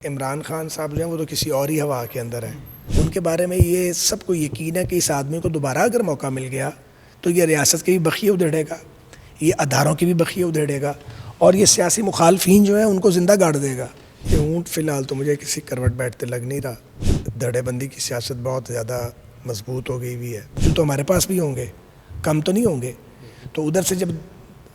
عمران خان صاحب جو ہیں وہ تو کسی اور ہی ہوا کے اندر ہیں. ان کے بارے میں یہ سب کو یقین ہے کہ اس آدمی کو دوبارہ اگر موقع مل گیا تو یہ ریاست کے بھی بخیے ادھیڑے گا, یہ اداروں کی بھی بخیے ادھیڑے گا, اور یہ سیاسی مخالفین جو ہیں ان کو زندہ گاڑ دے گا. یہ اونٹ فی الحال تو مجھے کسی کروٹ بیٹھتے لگ نہیں رہا. دھڑے بندی کی سیاست بہت زیادہ مضبوط ہو گئی ہوئی ہے. جو تو ہمارے پاس بھی ہوں گے, کم تو نہیں ہوں گے. تو ادھر سے جب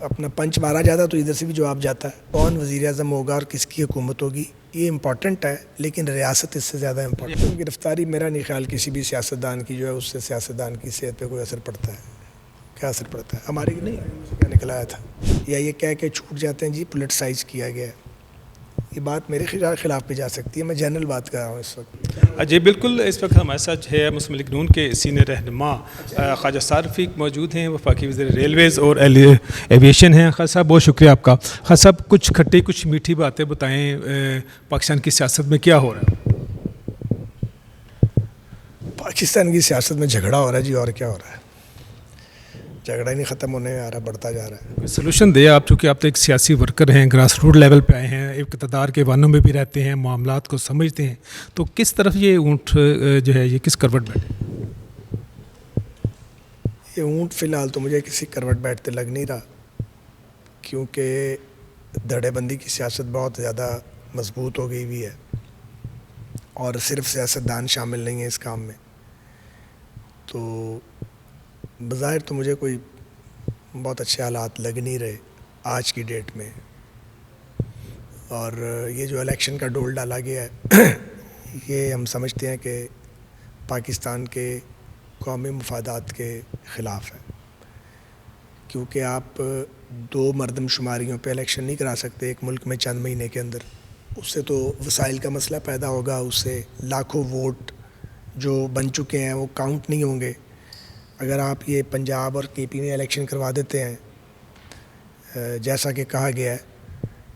اپنا پنچ مارا جاتا ہے تو ادھر سے بھی جواب جاتا ہے. کون وزیر اعظم ہوگا اور کس کی حکومت ہوگی یہ امپورٹنٹ ہے, لیکن ریاست اس سے زیادہ امپورٹنٹ ہے. گرفتاری میرا نہیں خیال کسی بھی سیاستدان کی جو ہے اس سے سیاستدان کی صحت پہ کوئی اثر پڑتا ہے. کیا اثر پڑتا ہے؟ ہماری نہیں کیا نکلایا تھا, یا یہ کہہ کے چھوٹ جاتے ہیں جی پولیٹیسائز کیا گیا ہے. یہ بات میرے خلاف بھی جا سکتی ہے. میں جنرل بات کر رہا ہوں اس وقت. جی بالکل, اس وقت ہمارے ساتھ ہے مسلم لیگ نون کے سینئر رہنما خواجہ سعد رفیق موجود ہیں, وفاقی وزیر ریلویز اور ایویشن ہیں. خواجہ صاحب بہت شکریہ آپ کا. خواجہ صاحب کچھ کھٹی کچھ میٹھی باتیں بتائیں, پاکستان کی سیاست میں کیا ہو رہا ہے؟ پاکستان کی سیاست میں جھگڑا ہو رہا ہے جی, اور کیا ہو رہا ہے؟ جھگڑا ہی نہیں ختم ہونے آ رہا, بڑھتا جا رہا ہے. سلوشن دے آپ, چونکہ آپ تو ایک سیاسی ورکر ہیں, گراس روٹ لیول پہ آئے ہیں, اقتدار کے وانوں میں بھی رہتے ہیں, معاملات کو سمجھتے ہیں, تو کس طرف یہ اونٹ جو ہے یہ کس کروٹ بیٹھے؟ یہ اونٹ فی الحال تو مجھے کسی کروٹ بیٹھتے لگ نہیں رہا, کیونکہ دھڑے بندی کی سیاست بہت زیادہ مضبوط ہو گئی ہوئی ہے, اور صرف سیاستدان شامل نہیں ہیں اس کام میں. تو بظاہر تو مجھے کوئی بہت اچھے حالات لگ نہیں رہے آج کی ڈیٹ میں. اور یہ جو الیکشن کا ڈول ڈالا گیا ہے یہ ہم سمجھتے ہیں کہ پاکستان کے قومی مفادات کے خلاف ہے, کیونکہ آپ دو مردم شماریوں پہ الیکشن نہیں کرا سکتے ایک ملک میں چند مہینے کے اندر. اس سے تو وسائل کا مسئلہ پیدا ہوگا, اس سے لاکھوں ووٹ جو بن چکے ہیں وہ کاؤنٹ نہیں ہوں گے. اگر آپ یہ پنجاب اور کے پی میں الیکشن کروا دیتے ہیں جیسا کہ کہا گیا ہے,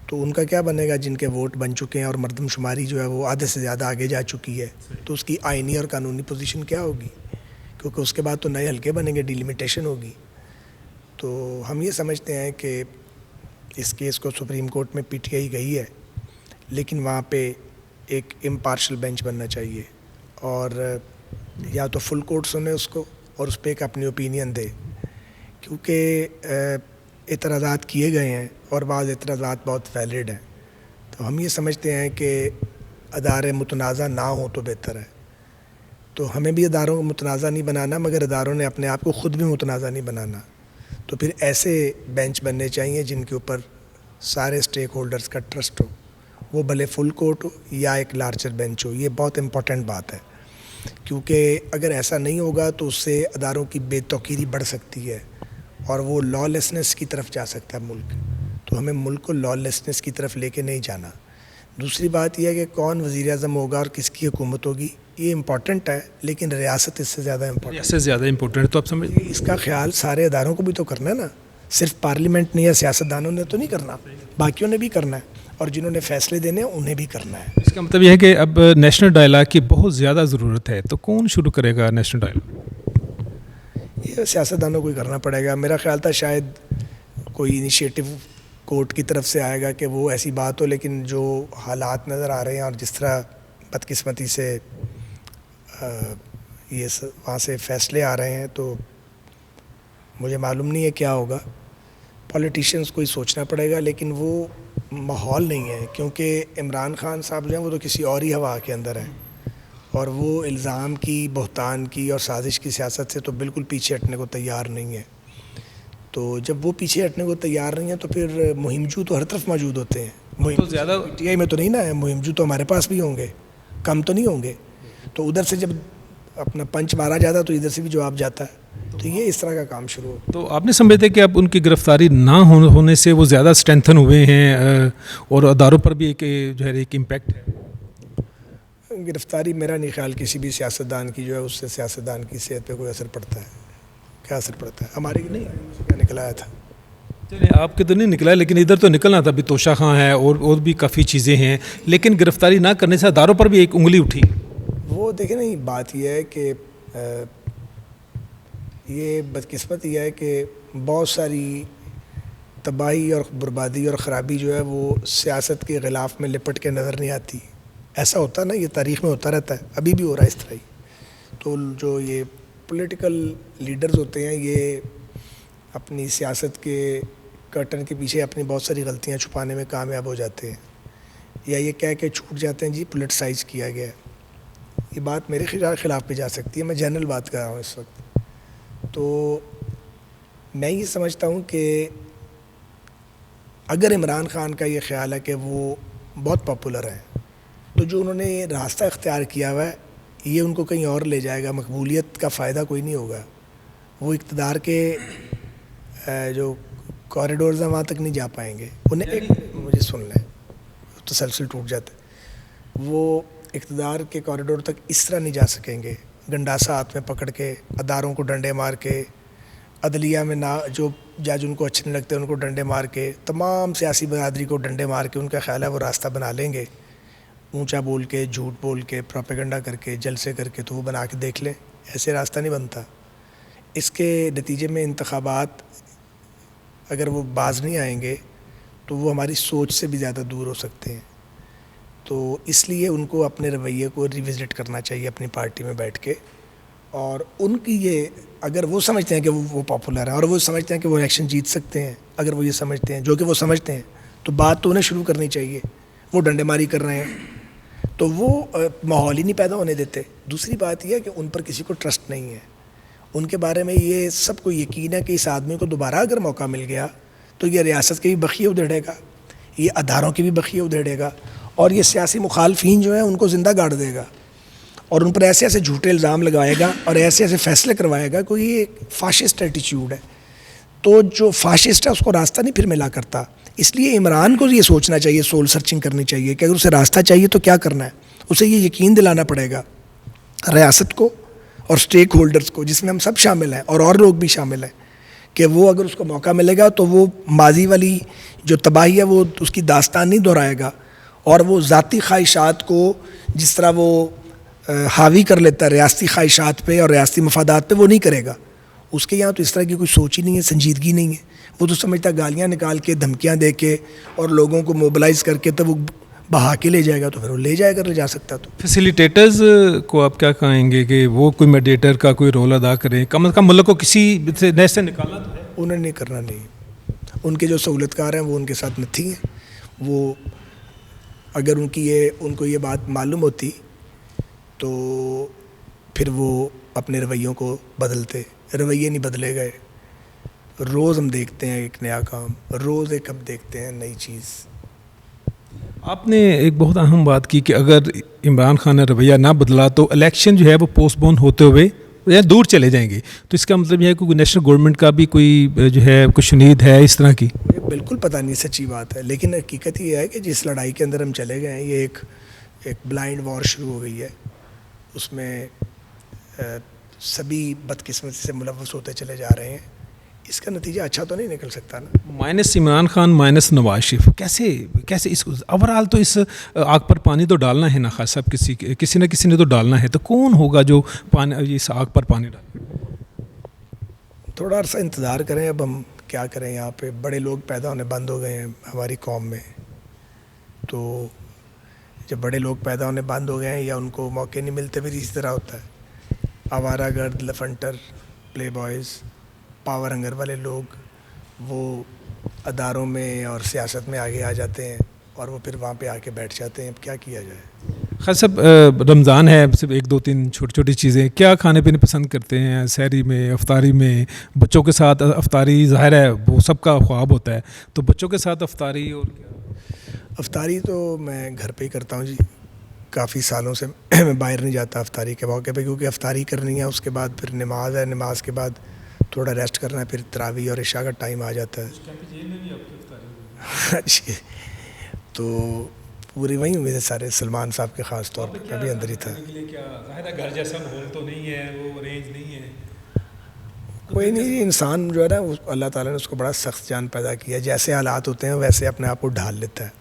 تو ان کا کیا بنے گا جن کے ووٹ بن چکے ہیں اور مردم شماری جو ہے وہ آدھے سے زیادہ آگے جا چکی ہے. تو اس کی آئینی اور قانونی پوزیشن کیا ہوگی؟ کیونکہ اس کے بعد تو نئے حلقے بنیں گے, ڈیلیمیٹیشن ہوگی. تو ہم یہ سمجھتے ہیں کہ اس کیس کو سپریم کورٹ میں پی ٹی آئی گئی ہے, لیکن وہاں پہ ایک امپارشل بینچ بننا چاہیے, اور یا تو فل کورٹ سنے اس کو اور اس پہ ایک اپنی اوپینین دے, کیونکہ اعتراضات کیے گئے ہیں اور بعض اعتراضات بہت ویلڈ ہیں. تو ہم یہ سمجھتے ہیں کہ ادارے متنازع نہ ہوں تو بہتر ہے. تو ہمیں بھی اداروں کو متنازع نہیں بنانا, مگر اداروں نے اپنے آپ کو خود بھی متنازع نہیں بنانا. تو پھر ایسے بینچ بننے چاہیے جن کے اوپر سارے اسٹیک ہولڈرز کا ٹرسٹ ہو, وہ بھلے فل کورٹ ہو یا ایک لارجر بینچ ہو. یہ بہت امپورٹنٹ بات ہے, کیونکہ اگر ایسا نہیں ہوگا تو اس سے اداروں کی بے توقیری بڑھ سکتی ہے اور وہ لا لیسنس کی طرف جا سکتا ہے ملک. تو ہمیں ملک کو لا لیسنس کی طرف لے کے نہیں جانا. دوسری بات یہ ہے کہ کون وزیر اعظم ہوگا اور کس کی حکومت ہوگی یہ امپورٹنٹ ہے, لیکن ریاست اس سے زیادہ امپورٹنٹ اس سے زیادہ امپورٹنٹ ہے. تو آپ سمجھ اس کا خیال سارے اداروں کو بھی تو کرنا ہے نا, صرف پارلیمنٹ نے یا سیاستدانوں نے تو نہیں کرنا, باقیوں نے بھی کرنا ہے, اور جنہوں نے فیصلے دینے ہیں انہیں بھی کرنا ہے. اس کا مطلب یہ ہے کہ اب نیشنل ڈائلاگ کی بہت زیادہ ضرورت ہے. تو کون شروع کرے گا نیشنل ڈائلاگ؟ یہ سیاستدانوں کو ہی کرنا پڑے گا. میرا خیال تھا شاید کوئی انیشیٹو کورٹ کی طرف سے آئے گا کہ وہ ایسی بات ہو, لیکن جو حالات نظر آ رہے ہیں اور جس طرح بدقسمتی سے یہ وہاں سے فیصلے آ رہے ہیں, تو مجھے معلوم نہیں ہے کیا ہوگا. پولیٹیشینز کو ہی سوچنا پڑے گا, لیکن وہ ماحول نہیں ہے, کیونکہ عمران خان صاحب جو ہیں وہ تو کسی اور ہی ہوا کے اندر ہیں, اور وہ الزام کی, بہتان کی اور سازش کی سیاست سے تو بالکل پیچھے ہٹنے کو تیار نہیں ہے. تو جب وہ پیچھے ہٹنے کو تیار نہیں ہے تو پھر مہم جو تو ہر طرف موجود ہوتے ہیں. تو زیادہ پی ٹی آئی میں تو نہیں نا ہے, مہم جو تو ہمارے پاس بھی ہوں گے, کم تو نہیں ہوں گے. تو ادھر سے جب اپنا پنچ مارا جاتا تو ادھر سے بھی جواب جاتا ہے. تو یہ اس طرح کا کام شروع ہو. تو آپ نے سمجھتے کہ اب ان کی گرفتاری نہ ہونے سے وہ زیادہ اسٹرینتھن ہوئے ہیں اور اداروں پر بھی ایک جو ہے ایک امپیکٹ ہے؟ گرفتاری میرا نہیں خیال کسی بھی سیاستدان کی جو ہے اس سے سیاستدان کی صحت پہ کوئی اثر پڑتا ہے. کیا اثر پڑتا ہے؟ ہماری نہیں کیا نکلایا تھا. چلیں آپ کے تو نہیں نکلا, لیکن ادھر تو نکلنا تھا. ابھی توشہ خاں ہے اور بھی کافی چیزیں ہیں, لیکن گرفتاری نہ کرنے سے اداروں پر بھی ایک انگلی اٹھی. وہ دیکھیں نہیں, بات یہ ہے کہ یہ بدقسمت یہ ہے کہ بہت ساری تباہی اور بربادی اور خرابی جو ہے وہ سیاست کے غلاف میں لپٹ کے نظر نہیں آتی. ایسا ہوتا ہے نا, یہ تاریخ میں ہوتا رہتا ہے, ابھی بھی ہو رہا ہے اس طرح ہی. تو جو یہ پولیٹیکل لیڈرز ہوتے ہیں یہ اپنی سیاست کے کرٹن کے پیچھے اپنی بہت ساری غلطیاں چھپانے میں کامیاب ہو جاتے ہیں, یا یہ کہہ کے چھوٹ جاتے ہیں جی پولیٹیسائز کیا گیا ہے. یہ بات میرے خلاف بھی جا سکتی ہے, میں جنرل بات کر رہا ہوں اس وقت. تو میں یہ سمجھتا ہوں کہ اگر عمران خان کا یہ خیال ہے کہ وہ بہت پاپولر ہیں, تو جو انہوں نے راستہ اختیار کیا ہوا ہے یہ ان کو کہیں اور لے جائے گا, مقبولیت کا فائدہ کوئی نہیں ہوگا. وہ اقتدار کے جو کوریڈورز ہیں وہاں تک نہیں جا پائیں گے. انہیں ایک مجھے سن لیں, تسلسل ٹوٹ جاتا ہے. وہ اقتدار کے کوریڈور تک اس طرح نہیں جا سکیں گے, گنڈاسا ہاتھ میں پکڑ کے, اداروں کو ڈنڈے مار کے, عدلیہ میں جو جج ان کو اچھے نہیں لگتے ان کو ڈنڈے مار کے, تمام سیاسی برادری کو ڈنڈے مار کے. ان کا خیال ہے وہ راستہ بنا لیں گے, اونچا بول کے, جھوٹ بول کے, پروپیگنڈا کر کے, جلسے کر کے, تو وہ بنا کے دیکھ لیں. ایسے راستہ نہیں بنتا. اس کے نتیجے میں انتخابات اگر وہ باز نہیں آئیں گے تو وہ ہماری سوچ سے بھی زیادہ دور ہو سکتے ہیں. تو اس لیے ان کو اپنے رویے کو ریوزٹ کرنا چاہیے اپنی پارٹی میں بیٹھ کے. اور ان کی یہ اگر وہ سمجھتے ہیں کہ وہ پاپولر ہیں اور وہ سمجھتے ہیں کہ وہ الیکشن جیت سکتے ہیں, اگر وہ یہ سمجھتے ہیں, جو کہ وہ سمجھتے ہیں, تو بات تو انہیں شروع کرنی چاہیے. وہ ڈنڈے ماری کر رہے ہیں تو وہ ماحول ہی نہیں پیدا ہونے دیتے. دوسری بات یہ ہے کہ ان پر کسی کو ٹرسٹ نہیں ہے. ان کے بارے میں یہ سب کو یقین ہے کہ اس آدمی کو دوبارہ اگر موقع مل گیا تو یہ ریاست کے بھی بخیے ادھیڑے گا, یہ اداروں کے بھی بخیے ادھیڑے گا, اور یہ سیاسی مخالفین جو ہیں ان کو زندہ گاڑ دے گا, اور ان پر ایسے ایسے جھوٹے الزام لگائے گا اور ایسے ایسے فیصلے کروائے گا. کوئی یہ فاشسٹ ایٹیچیوڈ ہے. تو جو فاشسٹ ہے اس کو راستہ نہیں پھر ملا کرتا. اس لیے عمران کو یہ سوچنا چاہیے, سول سرچنگ کرنی چاہیے کہ اگر اسے راستہ چاہیے تو کیا کرنا ہے. اسے یہ یقین دلانا پڑے گا ریاست کو اور سٹیک ہولڈرز کو, جس میں ہم سب شامل ہیں اور لوگ بھی شامل ہیں, کہ وہ اگر اس کو موقع ملے گا تو وہ ماضی والی جو تباہی ہے وہ اس کی داستان نہیں دہرائے گا, اور وہ ذاتی خواہشات کو جس طرح وہ حاوی کر لیتا ہے ریاستی خواہشات پہ اور ریاستی مفادات پہ, وہ نہیں کرے گا. اس کے یہاں تو اس طرح کی کوئی سوچ ہی نہیں ہے, سنجیدگی نہیں ہے. وہ تو سمجھتا گالیاں نکال کے, دھمکیاں دے کے اور لوگوں کو موبلائز کر کے تو وہ بہا کے لے جائے گا, تو پھر وہ لے جائے گا, لے جا سکتا. تو فیسیلیٹیٹرز کو آپ کیا کہیں گے کہ وہ کوئی میڈیٹر کا کوئی رول ادا کریں, کم از کم ملک کو کسی سے نیس سے نکالنا تو ہے. انہیں نہیں کرنا. نہیں, ان کے جو سہولت کار ہیں وہ ان کے ساتھ نتھی ہیں. وہ اگر ان کو یہ بات معلوم ہوتی تو پھر وہ اپنے رویوں کو بدلتے. رویے نہیں بدلے گئے. روز ہم دیکھتے ہیں ایک نیا کام, روز ایک ہم دیکھتے ہیں نئی چیز. آپ نے ایک بہت اہم بات کی کہ اگر عمران خان نے رویہ نہ بدلا تو الیکشن جو ہے وہ پوسٹ پون ہوتے ہوئے یا دور چلے جائیں گے. تو اس کا مطلب یہ ہے کہ نیشنل گورنمنٹ کا بھی کوئی جو ہے کچھ شنید ہے اس طرح کی. بالکل پتہ نہیں, سچی بات ہے. لیکن حقیقت یہ ہے کہ جس لڑائی کے اندر ہم چلے گئے ہیں یہ ایک بلائنڈ وار شروع ہو گئی ہے. اس میں سبھی بدقسمتی سے ملوث ہوتے چلے جا رہے ہیں. اس کا نتیجہ اچھا تو نہیں نکل سکتا نا. مائنس عمران خان مائنس نواز شریف, کیسے اس اوورآل تو اس آگ پر پانی تو ڈالنا ہے نا خاص صاحب, کسی نہ کسی نے تو ڈالنا ہے. تو کون ہوگا جو اس آگ پر پانی ڈالے؟ تھوڑا عرصہ انتظار کریں. اب ہم کیا کریں, یہاں پہ بڑے لوگ پیدا ہونے بند ہو گئے ہیں ہماری قوم میں. تو جب بڑے لوگ پیدا ہونے بند ہو گئے ہیں یا ان کو موقع نہیں ملتے, پھر اسی طرح ہوتا ہے. آوارہ گرد, لفنٹر, پلے بوائز, پاور ہنگر والے لوگ وہ اداروں میں اور سیاست میں آگے آ جاتے ہیں اور وہ پھر وہاں پہ آ کے بیٹھ جاتے ہیں. اب کیا کیا جائے. خیر صاحب, رمضان ہے, صرف 1-2-3 چھوٹی چھوٹی چیزیں, کیا کھانے پینے پسند کرتے ہیں سحری میں, افطاری میں؟ بچوں کے ساتھ افطاری ظاہر ہے وہ سب کا خواب ہوتا ہے, تو بچوں کے ساتھ افطاری اور کیا؟ افطاری تو میں گھر پہ ہی کرتا ہوں جی. کافی سالوں سے میں باہر نہیں جاتا افطاری کے موقع پہ, کیونکہ افطاری کرنی ہے, اس کے بعد پھر نماز ہے, نماز کے بعد تھوڑا ریسٹ کرنا ہے, پھر تراویح اور عشاء کا ٹائم آ جاتا ہے. تو پوری وہیں ہوئے تھے سارے, سلمان صاحب کے خاص طور پہ, میں بھی اندر ہی تھا. گھر جیسا ماحول تو نہیں ہے, وہ رینج نہیں ہے. کوئی نہیں, انسان جو ہے نا اللہ تعالیٰ نے اس کو بڑا سخت جان پیدا کیا ہے. جیسے حالات ہوتے ہیں ویسے اپنے آپ کو ڈھال لیتا ہے.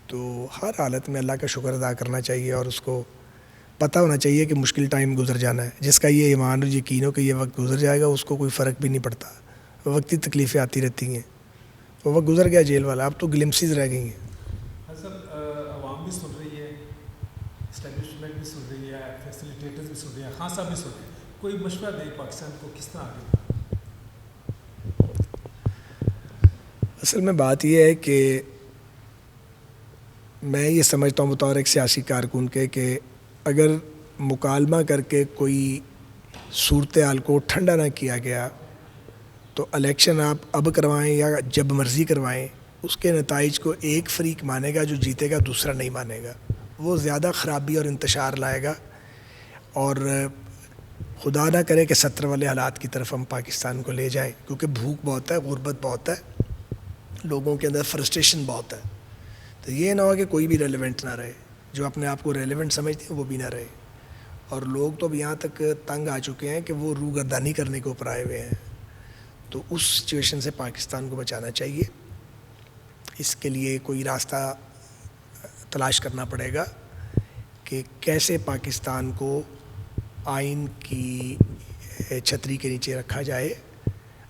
تو ہر حالت میں اللہ کا شکر ادا کرنا چاہیے اور اس کو پتہ ہونا چاہیے کہ مشکل ٹائم گزر جانا ہے. جس کا یہ ایمان اور یقین ہو کہ یہ وقت گزر جائے گا, اس کو کوئی فرق بھی نہیں پڑتا. وقتی تکلیفیں آتی رہتی ہیں. وہ وقت گزر گیا جیل والا, اب تو گلمسز رہ گئی ہیں. عوام بھی سن رہی ہے اسٹیبلشمنٹ بھی سن رہی ہے, فیسیلیٹیٹرز بھی سن رہے ہیں, خان صاحب بھی سن رہے ہیں, کوئی مشورہ دے پاکستان کو کس طرح آگے بڑھنا؟ اصل میں بات یہ ہے کہ میں یہ سمجھتا ہوں بطور ایک سیاسی کارکن کے کہ اگر مکالمہ کر کے کوئی صورتحال کو ٹھنڈا نہ کیا گیا تو الیکشن آپ اب کروائیں یا جب مرضی کروائیں, اس کے نتائج کو ایک فریق مانے گا جو جیتے گا, دوسرا نہیں مانے گا. وہ زیادہ خرابی اور انتشار لائے گا, اور خدا نہ کرے کہ 70 والے حالات کی طرف ہم پاکستان کو لے جائیں, کیونکہ بھوک بہت ہے, غربت بہت ہے, لوگوں کے اندر فرسٹریشن بہت ہے. تو یہ نہ ہو کہ کوئی بھی ریلیونٹ نہ رہے, جو اپنے آپ کو ریلیونٹ سمجھتے ہیں وہ بھی نہ رہے. اور لوگ تو اب یہاں تک تنگ آ چکے ہیں کہ وہ روگردانی کرنے کے اوپر آئے ہوئے ہیں. تو اس سچویشن سے پاکستان کو بچانا چاہیے. اس کے لیے کوئی راستہ تلاش کرنا پڑے گا کہ کیسے پاکستان کو آئین کی چھتری کے نیچے رکھا جائے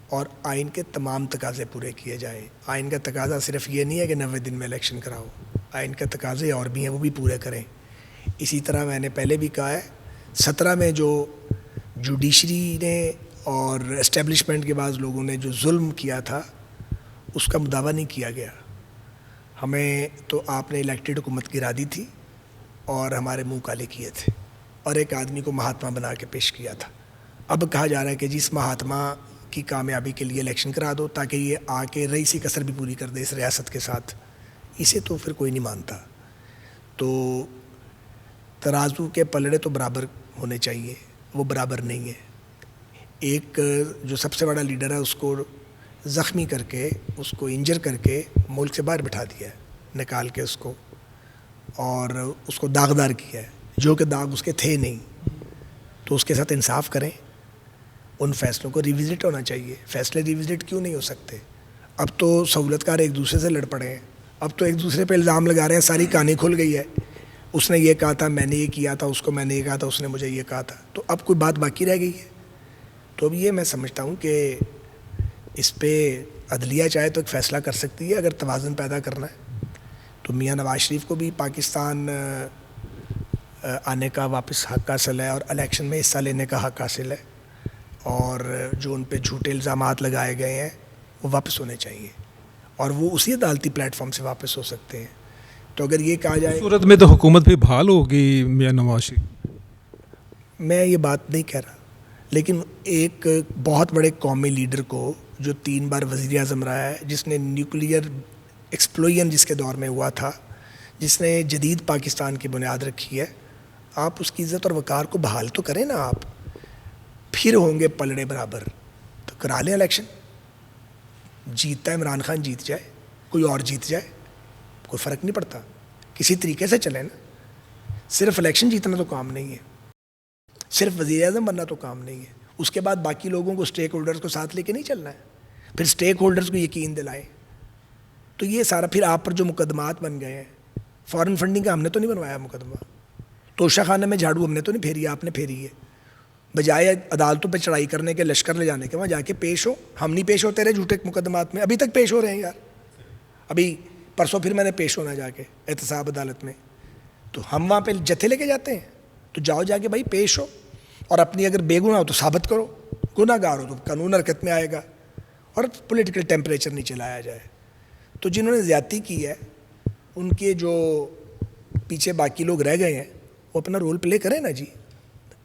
اور آئین کے تمام تقاضے پورے کیے جائیں. آئین کا تقاضا صرف یہ نہیں ہے کہ 90 دن میں الیکشن کراؤ, آئین کے تقاضے اور بھی ہیں, وہ بھی پورے کریں. اسی طرح میں نے پہلے بھی کہا ہے, 17 میں جو جوڈیشری نے اور اسٹیبلشمنٹ کے بعض لوگوں نے جو ظلم کیا تھا اس کا مداوع نہیں کیا گیا. ہمیں تو آپ نے الیکٹڈ حکومت گرا دی تھی اور ہمارے منہ کالے کیے تھے, اور ایک آدمی کو مہاتما بنا کے پیش کیا تھا. اب کہا جا رہا ہے کہ جس مہاتما کی کامیابی کے لیے الیکشن کرا دو تاکہ یہ آ کے رئیسی کسر بھی پوری کر دے اس ریاست کے ساتھ. اسے تو پھر کوئی نہیں مانتا. تو ترازو کے پلڑے تو برابر ہونے چاہیے, وہ برابر نہیں ہے. ایک جو سب سے بڑا لیڈر ہے اس کو زخمی کر کے, اس کو انجر کر کے ملک سے باہر بٹھا دیا ہے, نکال کے اس کو, اور اس کو داغدار کیا ہے جو کہ داغ اس کے تھے نہیں. تو اس کے ساتھ انصاف کریں. ان فیصلوں کو ریوزٹ ہونا چاہیے. فیصلے ریوزٹ کیوں نہیں ہو سکتے؟ اب تو سہولت کار ایک دوسرے سے لڑ پڑے ہیں, اب تو ایک دوسرے پہ الزام لگا رہے ہیں. ساری کہانی کھل گئی ہے, اس نے یہ کہا تھا, میں نے یہ کیا تھا, اس کو میں نے یہ کہا تھا, اس نے مجھے یہ کہا تھا. تو اب کوئی بات باقی رہ گئی ہے؟ تو اب یہ میں سمجھتا ہوں کہ اس پہ عدلیہ چاہے تو ایک فیصلہ کر سکتی ہے اگر توازن پیدا کرنا ہے. تو میاں نواز شریف کو بھی پاکستان آنے کا واپس حق حاصل ہے, اور الیکشن میں حصہ لینے کا حق حاصل ہے, اور جو ان پہ جھوٹے الزامات لگائے گئے ہیں وہ واپس ہونے چاہیے, اور وہ اسی عدالتی پلیٹ فارم سے واپس ہو سکتے ہیں. تو اگر یہ کہا جائے صورت میں تو حکومت بھی بحال ہوگی میاں نواز شریف. میں یہ بات نہیں کہہ رہا, لیکن ایک بہت بڑے قومی لیڈر کو جو 3 بار وزیر اعظم رہا ہے, جس نے نیوکلیئر ایکسپلوژن جس کے دور میں ہوا تھا, جس نے جدید پاکستان کی بنیاد رکھی ہے, آپ اس کی عزت اور وقار کو بحال تو کریں نا. آپ پھر ہوں گے پلڑے برابر. تو کرا لیں الیکشن. جیتتا ہے عمران خان جیت جائے, کوئی اور جیت جائے, کوئی فرق نہیں پڑتا. کسی طریقے سے چلیں نا. صرف الیکشن جیتنا تو کام نہیں ہے, صرف وزیر اعظم بننا تو کام نہیں ہے. اس کے بعد باقی لوگوں کو, اسٹیک ہولڈرز کو ساتھ لے کے نہیں چلنا ہے. پھر اسٹیک ہولڈرز کو یقین دلائیں. تو یہ سارا پھر آپ پر جو مقدمات بن گئے ہیں, فارن فنڈنگ کا ہم نے تو نہیں بنوایا مقدمہ, توشہ خانے میں جھاڑو ہم نے تو نہیں پھیری, آپ نے پھیری ہے. بجائے عدالتوں پہ چڑھائی کرنے کے, لشکر لے جانے کے, وہاں جا کے پیش ہو. ہم نہیں پیش ہوتے رہے جھوٹے مقدمات میں, ابھی تک پیش ہو رہے ہیں یار. ابھی پرسوں پھر میں نے پیش ہونا جا کے احتساب عدالت میں. تو ہم وہاں پہ جتھے لے کے جاتے ہیں. تو جاؤ جا کے بھائی پیش ہو, اور اپنی اگر بے گناہ ہو تو ثابت کرو, گناہ گار ہو تو قانون حرکت میں آئے گا, اور پولیٹیکل ٹیمپریچر نیچے لایا جائے. تو جنہوں نے زیادتی کی ہے ان کے جو پیچھے باقی لوگ رہ گئے ہیں وہ اپنا رول پلے کریں نا جی,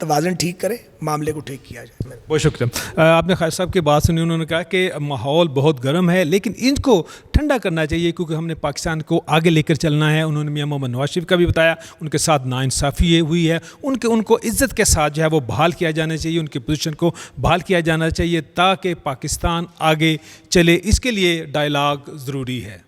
توازن ٹھیک کریں, معاملے کو ٹھیک کیا جائے. بہت شکریہ. آپ نے خالد صاحب کی بات سنی, انہوں نے کہا کہ ماحول بہت گرم ہے لیکن ان کو ٹھنڈا کرنا چاہیے کیونکہ ہم نے پاکستان کو آگے لے کر چلنا ہے. انہوں نے میاں محمد نواز شریف کا بھی بتایا, ان کے ساتھ ناانصافی ہوئی ہے, ان کو عزت کے ساتھ جو ہے وہ بحال کیا جانا چاہیے, ان کی پوزیشن کو بحال کیا جانا چاہیے تاکہ پاکستان آگے چلے. اس کے لیے ڈائلاگ ضروری ہے.